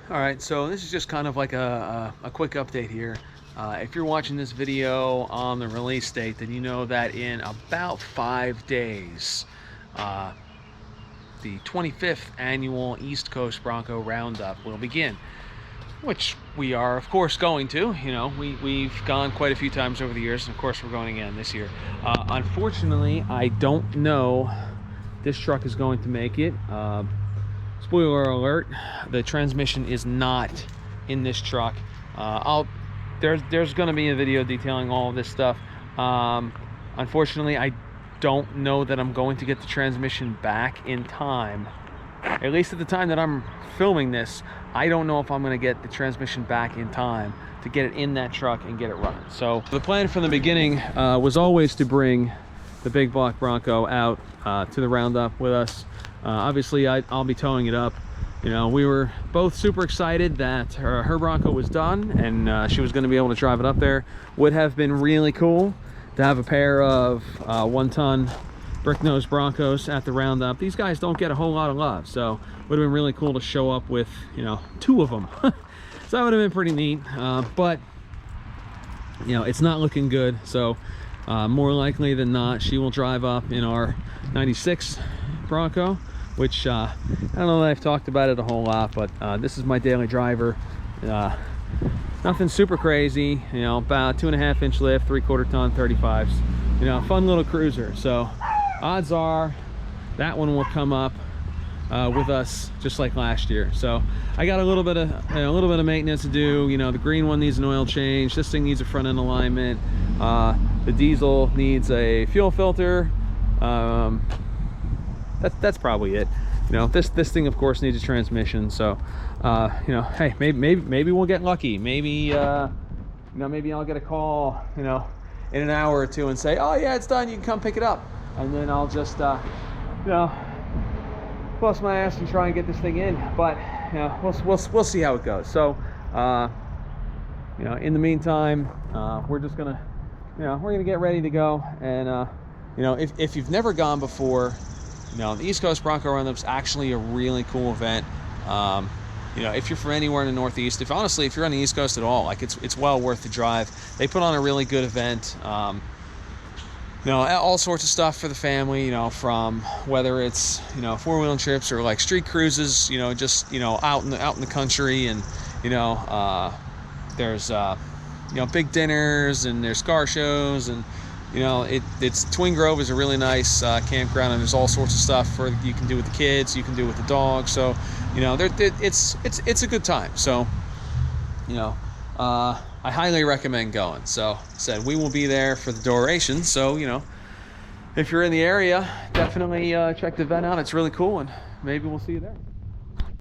All right, so this is just kind of like a quick update here. If you're watching this video on the release date, then you know that in about 5 days, the 25th annual East Coast Bronco Roundup will begin, which we are, of course, going to. You know, we've gone quite a few times over the years, and of course we're going again this year. Unfortunately, I don't know this truck is going to make it. Spoiler alert, the transmission is not in this truck. There's going to be a video detailing all of this stuff. Unfortunately, I don't know that I'm going to get the transmission back in time. At least at the time that I'm filming this, I don't know if I'm going to get the transmission back in time to get it in that truck and get it running. So the plan from the beginning was always to bring the big block Bronco out to the Roundup with us. Obviously, I'll be towing it up. You know, we were both super excited that her Bronco was done and she was going to be able to drive it up there. Would have been really cool to have a pair of 1-ton brick nose Broncos at the Roundup. These guys don't get a whole lot of love, so would have been really cool to show up with, you know, 2 of them. So that would have been pretty neat. But you know, it's not looking good. So more likely than not, she will drive up in our 96 Bronco, which I don't know that I've talked about it a whole lot, but this is my daily driver. Nothing super crazy, you know, about 2.5-inch lift, 3/4 ton 35s, you know, fun little cruiser. So odds are that one will come up with us just like last year. So I got a little bit of maintenance to do. You know, the green one needs an oil change. This thing needs a front end alignment. The diesel needs a fuel filter. That's probably it. You know, this thing of course needs a transmission. So you know, hey, maybe we'll get lucky. Maybe you know, maybe I'll get a call, you know, in an hour or two and say, oh yeah, it's done, you can come pick it up. And then I'll just you know, bust my ass and try and get this thing in. But you know, we'll see how it goes. So you know, in the meantime, we're just gonna, you know, we're gonna get ready to go. And you know, if you've never gone before, you know, the East Coast Bronco Roundup's actually a really cool event. You know, if you're from anywhere in the Northeast, if you're on the East Coast at all, like it's well worth the drive. They put on a really good event. You know, all sorts of stuff for the family, you know, from whether it's, you know, 4-wheeling trips or like street cruises, you know, just, you know, out in the country. And you know, there's you know, big dinners, and there's car shows, and you know, it's Twin Grove is a really nice campground, and there's all sorts of stuff you can do with the kids, you can do with the dog. So you know, it's a good time. So you know, I highly recommend going. So said we will be there for the duration. So you know, if you're in the area, definitely check the event out. It's really cool, and maybe we'll see you there.